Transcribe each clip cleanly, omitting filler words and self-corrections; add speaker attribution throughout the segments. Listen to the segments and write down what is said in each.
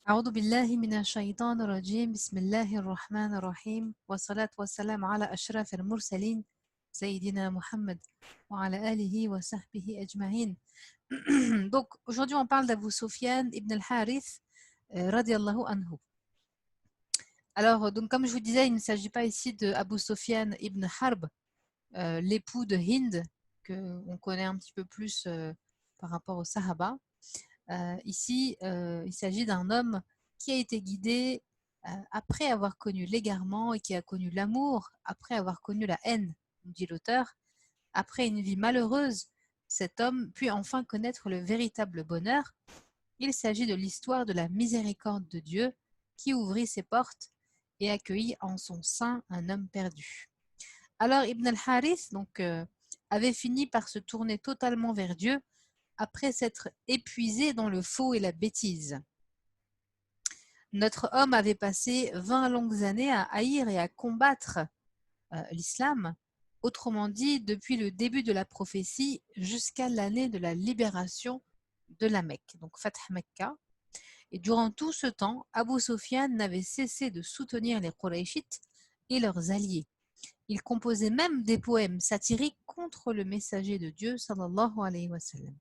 Speaker 1: أعوذ بالله من الشيطان الرجيم بسم الله الرحمن الرحيم والصلاة والسلام على أشرف المرسلين سيدنا Muhammad وعلى آله وصحبه أجمعين. Donc aujourd'hui on parle d'Abu Sufyan ibn al-Harith radiallahu anhu. Alors donc comme je vous disais, il ne s'agit pas ici de Abu Sufyan ibn Harb, l'époux de Hind que on connaît un petit peu plus par rapport aux Sahaba. Ici, il s'agit d'un homme qui a été guidé après avoir connu l'égarement et qui a connu l'amour, après avoir connu la haine, dit l'auteur. Après une vie malheureuse, cet homme put enfin connaître le véritable bonheur. Il s'agit de l'histoire de la miséricorde de Dieu qui ouvrit ses portes et accueillit en son sein un homme perdu. Alors Ibn al-Harith avait fini par se tourner totalement vers Dieu après s'être épuisé dans le faux et la bêtise. Notre homme avait passé 20 longues années à haïr et à combattre l'islam, autrement dit depuis le début de la prophétie jusqu'à l'année de la libération de la Mecque, donc Fath Mecca. Et durant tout ce temps, Abu Sufyan n'avait cessé de soutenir les Qurayshites et leurs alliés. Il composait même des poèmes satiriques contre le messager de Dieu, sallallahu alayhi wa sallam.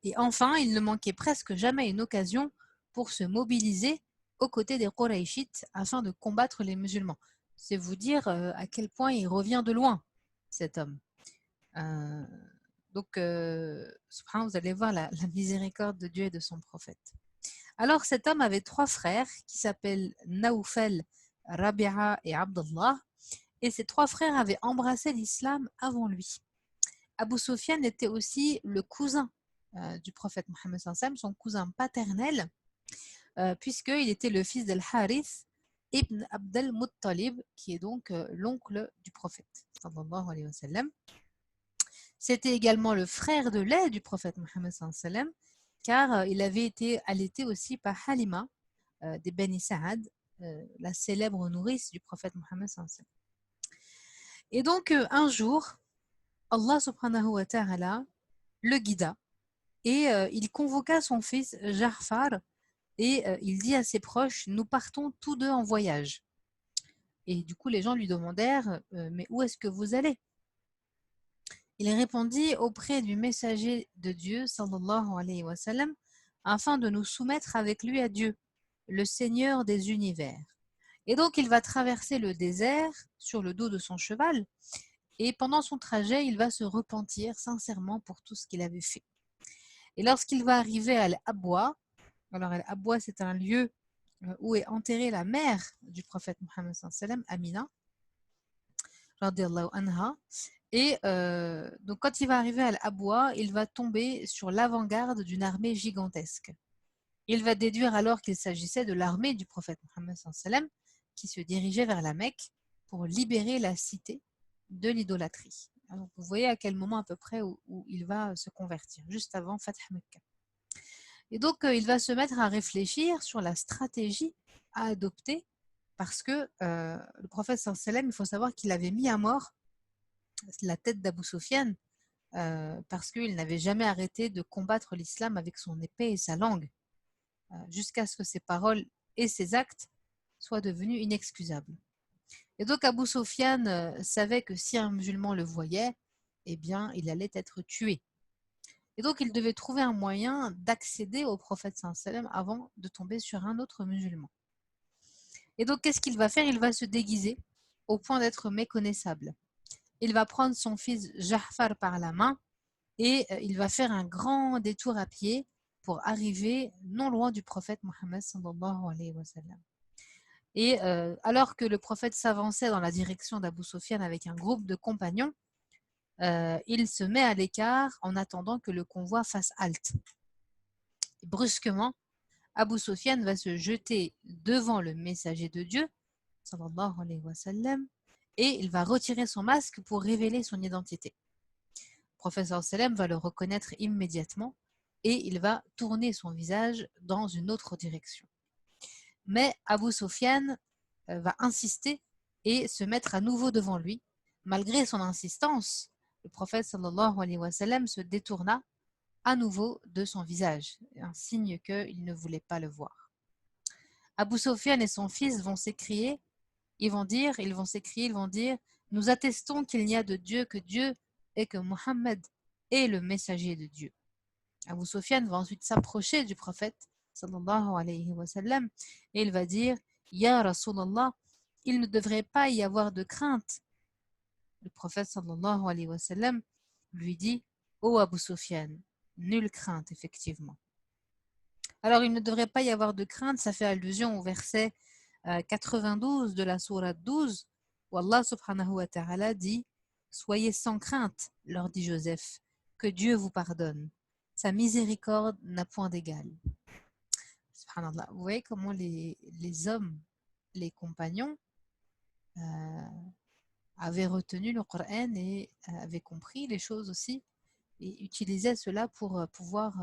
Speaker 1: Et enfin, il ne manquait presque jamais une occasion pour se mobiliser aux côtés des Qurayshites afin de combattre les musulmans. C'est vous dire à quel point il revient de loin, cet homme. Euh, Subhanallah, vous allez voir la miséricorde de Dieu et de son prophète. Alors, cet homme avait 3 frères qui s'appellent Naoufel, Rabi'a et Abdullah. Et ces 3 frères avaient embrassé l'islam avant lui. Abu Sufyan était aussi le cousin du prophète Mohammed sallallahu alayhi wa sallam, son cousin paternel, puisqu'il était le fils d'Al-Harith ibn Abd al-Muttalib, qui est donc l'oncle du prophète sallallahu alayhi wa sallam. C'était également le frère de lait du prophète Mohammed sallallahu alayhi wa sallam, car il avait été allaité aussi par Halima des Beni Sa'ad, la célèbre nourrice du prophète Mohammed sallallahu alayhi wa sallam. Et donc un jour, Allah subhanahu wa ta'ala le guida et il convoqua son fils Ja'far et il dit à ses proches, nous partons tous deux en voyage. Et du coup, les gens lui demandèrent, mais où est-ce que vous allez? Il répondit auprès du messager de Dieu, sallallahu alayhi wa sallam, afin de nous soumettre avec lui à Dieu, le Seigneur des univers. Et donc, il va traverser le désert sur le dos de son cheval, et pendant son trajet, il va se repentir sincèrement pour tout ce qu'il avait fait. Et lorsqu'il va arriver à Al-Abwa, alors Al-Abwa, c'est un lieu où est enterrée la mère du prophète Mohammed sallam, Amina, radiallahu anha. Et donc quand il va arriver à Al-Abwa, il va tomber sur l'avant-garde d'une armée gigantesque. Il va déduire alors qu'il s'agissait de l'armée du prophète Mohammed sallam, qui se dirigeait vers la Mecque pour libérer la cité de l'idolâtrie. Alors vous voyez à quel moment à peu près où il va se convertir, juste avant Fath Mecca. Et donc, il va se mettre à réfléchir sur la stratégie à adopter parce que le prophète sallallahu alayhi wa sallam, il faut savoir qu'il avait mis à mort la tête d'Abu Sufyan parce qu'il n'avait jamais arrêté de combattre l'islam avec son épée et sa langue jusqu'à ce que ses paroles et ses actes soient devenus inexcusables. Et donc, Abu Sufyan savait que si un musulman le voyait, eh bien, il allait être tué. Et donc, il devait trouver un moyen d'accéder au prophète sallallahu alayhi wa sallam avant de tomber sur un autre musulman. Et donc, qu'est-ce qu'il va faire? Il va se déguiser au point d'être méconnaissable. Il va prendre son fils Ja'far par la main et il va faire un grand détour à pied pour arriver non loin du prophète Mohammed sallallahu alayhi wa sallam. Et alors que le prophète s'avançait dans la direction d'Abu Sufyan avec un groupe de compagnons, il se met à l'écart en attendant que le convoi fasse halte. Et brusquement, Abu Sufyan va se jeter devant le messager de Dieu, sallallahu alayhi wa sallam, et il va retirer son masque pour révéler son identité. Le prophète sallallahu alayhi wa sallam va le reconnaître immédiatement et il va tourner son visage dans une autre direction. Mais Abu Sufyan va insister et se mettre à nouveau devant lui. Malgré son insistance, le prophète sallallahu alayhi wa sallam se détourna à nouveau de son visage, un signe qu'il ne voulait pas le voir. Abu Sofyan et son fils vont s'écrier, ils vont dire, nous attestons qu'il n'y a de Dieu que Dieu et que Mohammed est le messager de Dieu. Abu Sofyan va ensuite s'approcher du prophète sallallahu alayhi wa sallam et il va dire, Ya Rasulallah, il ne devrait pas y avoir de crainte. Le prophète sallallahu alayhi wa sallam lui dit, Ô Abu Sofyan, nulle crainte effectivement. Alors il ne devrait pas y avoir de crainte, ça fait allusion au verset 92 de la sourate 12, où Allah subhanahu wa ta'ala dit « Soyez sans crainte, leur dit Joseph, que Dieu vous pardonne. Sa miséricorde n'a point d'égal. » Subhanallah. Vous voyez comment les hommes, les compagnons, avaient retenu le Coran et avaient compris les choses aussi et utilisaient cela pour pouvoir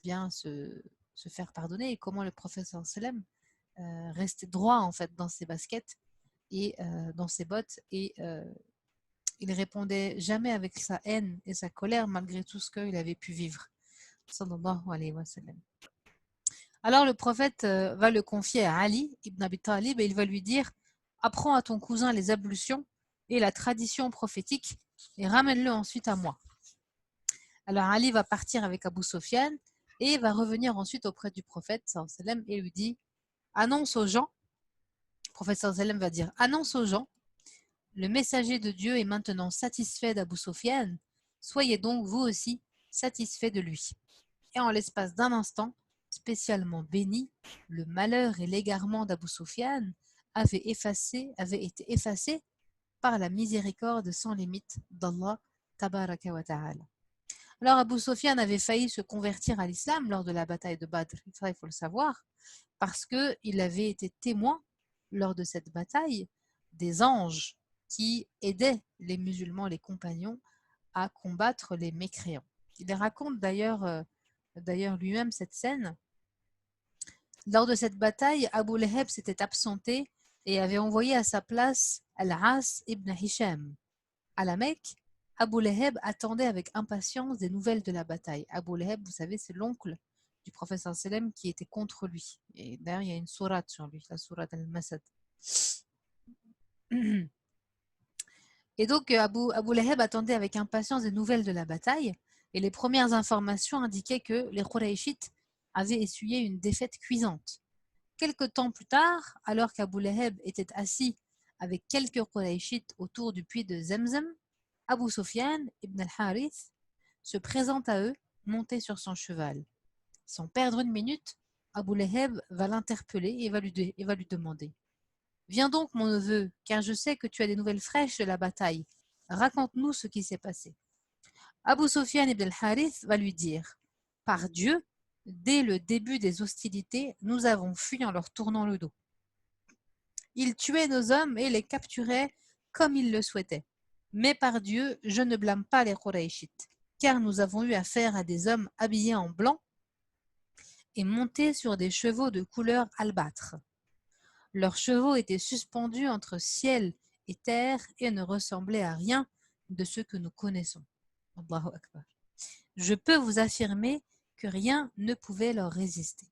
Speaker 1: bien se faire pardonner et comment le prophète sallam restait droit en fait dans ses baskets et dans ses bottes et il répondait jamais avec sa haine et sa colère malgré tout ce qu'il avait pu vivre. Sallallahu alayhi wa sallam. Alors le prophète va le confier à Ali ibn Abi Talib et il va lui dire apprends à ton cousin les ablutions et la tradition prophétique et ramène-le ensuite à moi. Alors Ali va partir avec Abu Sofyan et va revenir ensuite auprès du prophète sallallahu alayhi wa sallam et lui dit annonce aux gens, le prophète sallallahu alayhi wa sallam va dire annonce aux gens, le messager de Dieu est maintenant satisfait d'Abu Sofyan, soyez donc vous aussi satisfaits de lui. Et en l'espace d'un instant, spécialement béni, le malheur et l'égarement d'Abu Sofyan avaient été effacés par la miséricorde sans limite d'Allah tabaraka wa ta'ala. Alors Abu Sofyan avait failli se convertir à l'islam lors de la bataille de Badr, ça il faut le savoir, parce qu'il avait été témoin lors de cette bataille des anges qui aidaient les musulmans, les compagnons, à combattre les mécréants. Il raconte d'ailleurs lui-même cette scène. Lors de cette bataille, Abu Lahab s'était absenté et avait envoyé à sa place Al-As ibn Hisham. À la Mecque, Abu Lahab attendait avec impatience des nouvelles de la bataille. Abu Lahab, vous savez, c'est l'oncle du prophète sallam qui était contre lui. Et d'ailleurs, il y a une sourate sur lui, la sourate Al-Masad. Et donc, Abu Lahab attendait avec impatience des nouvelles de la bataille. Et les premières informations indiquaient que les Qurayshites avaient essuyé une défaite cuisante. Quelque temps plus tard, alors qu'Abu Lahab était assis avec quelques Qurayshites autour du puits de Zemzem, Abu Sofyan ibn al-Harith se présente à eux, monté sur son cheval. Sans perdre une minute, Abu Lahab va l'interpeller et va lui demander « Viens donc, mon neveu, car je sais que tu as des nouvelles fraîches de la bataille. Raconte-nous ce qui s'est passé. » Abu Sofyan ibn al-Harith va lui dire « Par Dieu, dès le début des hostilités, nous avons fui en leur tournant le dos. Ils tuaient nos hommes et les capturaient comme ils le souhaitaient. Mais par Dieu, je ne blâme pas les Qurayshites, car nous avons eu affaire à des hommes habillés en blanc et montés sur des chevaux de couleur albâtre. Leurs chevaux étaient suspendus entre ciel et terre et ne ressemblaient à rien de ce que nous connaissons. Allahu Akbar. Je peux vous affirmer que rien ne pouvait leur résister.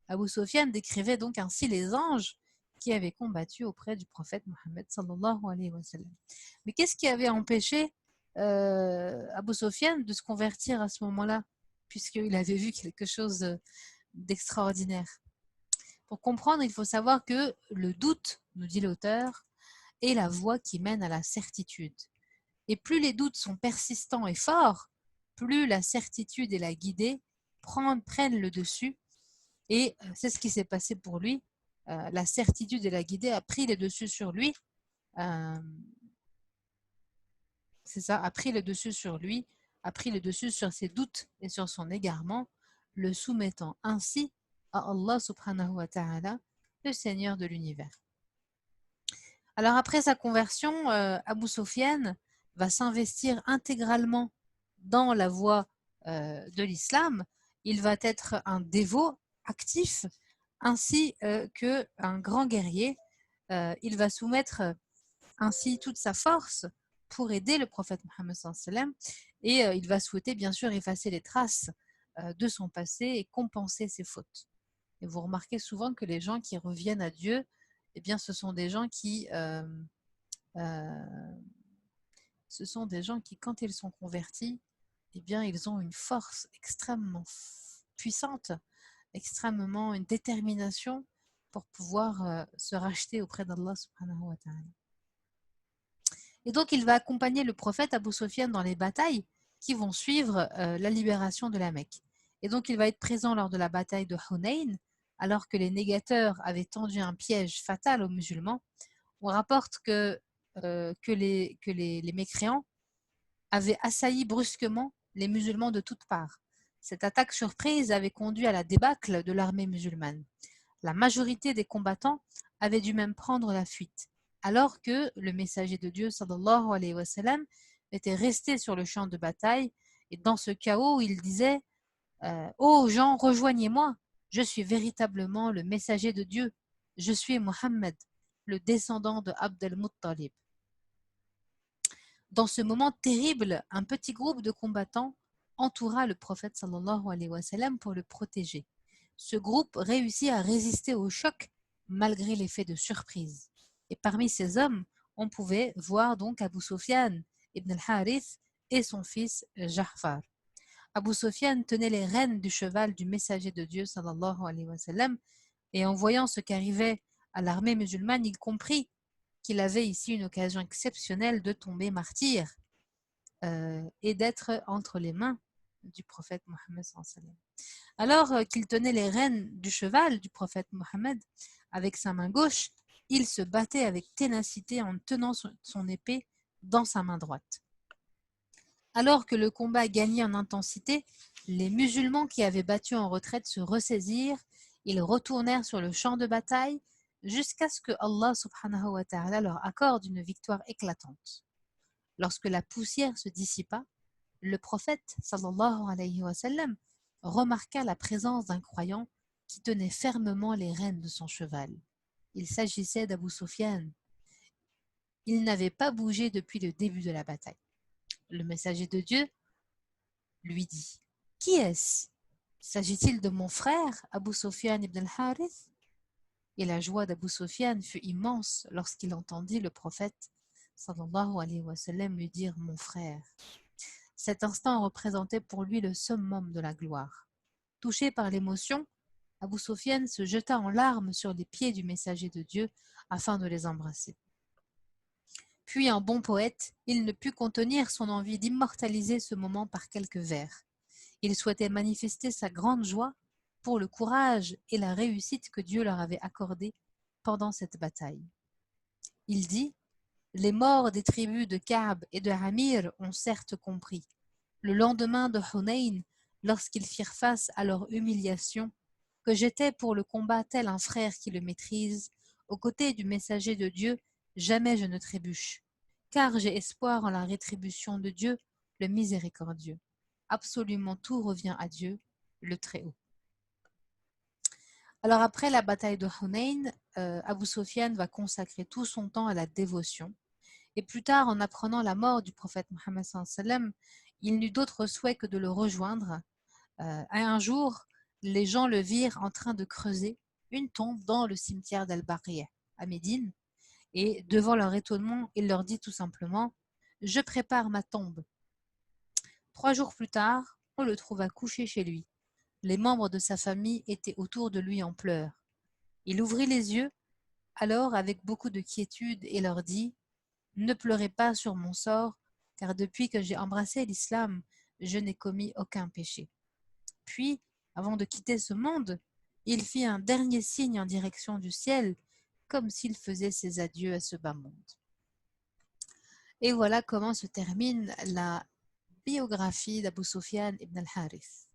Speaker 1: Abu Sofyan décrivait donc ainsi les anges qui avaient combattu auprès du prophète Mohammed sallallahu alayhi wa sallam. Mais qu'est-ce qui avait empêché Abu Sofyan de se convertir à ce moment-là, puisqu'il avait vu quelque chose d'extraordinaire? Pour comprendre, il faut savoir que le doute, nous dit l'auteur, est la voie qui mène à la certitude. Et plus les doutes sont persistants et forts, plus la certitude et la guidée prennent le dessus. Et c'est ce qui s'est passé pour lui. La certitude et la guidée a pris le dessus sur lui. C'est ça, a pris le dessus sur lui, a pris le dessus sur ses doutes et sur son égarement, le soumettant ainsi à Allah subhanahu wa ta'ala, le Seigneur de l'univers. Alors après sa conversion, Abu Sofyan va s'investir intégralement dans la voie de l'islam. Il va être un dévot actif ainsi qu'un grand guerrier. Il va soumettre ainsi toute sa force pour aider le prophète Mohammed sallam et il va souhaiter bien sûr effacer les traces de son passé et compenser ses fautes. Et vous remarquez souvent que les gens qui reviennent à Dieu, eh bien, euh, ce sont des gens qui, quand ils sont convertis, eh bien, ils ont une force extrêmement puissante, extrêmement une détermination pour pouvoir se racheter auprès d'Allah subhanahu wa ta'ala. Et donc, il va accompagner le prophète Abu Sufyan dans les batailles qui vont suivre la libération de la Mecque. Et donc, il va être présent lors de la bataille de Hunayn, alors que les négateurs avaient tendu un piège fatal aux musulmans. On rapporte que les mécréants avaient assailli brusquement les musulmans de toutes parts. Cette attaque surprise avait conduit à la débâcle de l'armée musulmane. La majorité des combattants avaient dû même prendre la fuite, alors que le messager de Dieu sallallahu alayhi wa sallam était resté sur le champ de bataille et dans ce chaos, il disait Ô gens, rejoignez-moi, je suis véritablement le messager de Dieu, je suis Mohammed, le descendant de Abd al-Muttalib. Dans ce moment terrible, un petit groupe de combattants entoura le prophète sallallahu alayhi wa sallam pour le protéger. Ce groupe réussit à résister au choc malgré l'effet de surprise. Et parmi ces hommes, on pouvait voir donc Abu Sufyan ibn al-Harith et son fils Ja'far. Abu Sufyan tenait les rênes du cheval du messager de Dieu sallallahu alayhi wa sallam et en voyant ce qu'arrivait à l'armée musulmane, il comprit qu'il avait ici une occasion exceptionnelle de tomber martyr et d'être entre les mains du prophète Mohammed sallallahu alayhi wa sallam. Alors qu'il tenait les rênes du cheval du prophète Mohammed avec sa main gauche, il se battait avec ténacité en tenant son épée dans sa main droite. Alors que le combat gagnait en intensité, les musulmans qui avaient battu en retraite se ressaisirent, ils retournèrent sur le champ de bataille jusqu'à ce que Allah subhanahu wa ta'ala leur accorde une victoire éclatante. Lorsque la poussière se dissipa, le prophète sallallahu alayhi wa sallam remarqua la présence d'un croyant qui tenait fermement les rênes de son cheval. Il s'agissait d'Abu Sufyan. Il n'avait pas bougé depuis le début de la bataille. Le messager de Dieu lui dit « Qui est-ce? S'agit-il de mon frère, Abu Sufyan ibn al-Harith » Et la joie d'Abu Sufyan fut immense lorsqu'il entendit le prophète sallallahu alayhi wa sallam lui dire « Mon frère ». Cet instant représentait pour lui le summum de la gloire. Touché par l'émotion, Abu Sufyan se jeta en larmes sur les pieds du messager de Dieu afin de les embrasser. Puis, un bon poète, il ne put contenir son envie d'immortaliser ce moment par quelques vers. Il souhaitait manifester sa grande joie pour le courage et la réussite que Dieu leur avait accordés pendant cette bataille. Il dit « Les morts des tribus de Ka'b et de Amir ont certes compris. Le lendemain de Hunayn, lorsqu'ils firent face à leur humiliation, que j'étais pour le combat tel un frère qui le maîtrise, aux côtés du messager de Dieu, jamais je ne trébuche, car j'ai espoir en la rétribution de Dieu, le miséricordieux. Absolument tout revient à Dieu, le Très-Haut. » Alors après la bataille de Hunayn, Abu Sufyan va consacrer tout son temps à la dévotion. Et plus tard, en apprenant la mort du prophète Mohammed sallallahu alayhi wa sallam, il n'eut d'autre souhait que de le rejoindre. Un jour, les gens le virent en train de creuser une tombe dans le cimetière d'Al-Baqiyah à Médine. Et devant leur étonnement, il leur dit tout simplement « Je prépare ma tombe ». 3 jours plus tard, on le trouva couché chez lui. Les membres de sa famille étaient autour de lui en pleurs. Il ouvrit les yeux, alors avec beaucoup de quiétude, et leur dit « Ne pleurez pas sur mon sort, car depuis que j'ai embrassé l'islam, je n'ai commis aucun péché. » Puis, avant de quitter ce monde, il fit un dernier signe en direction du ciel, comme s'il faisait ses adieux à ce bas monde. Et voilà comment se termine la biographie d'Abu Sufyan ibn al-Harith.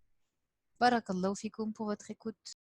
Speaker 1: Barakallahu fikum pour votre écoute.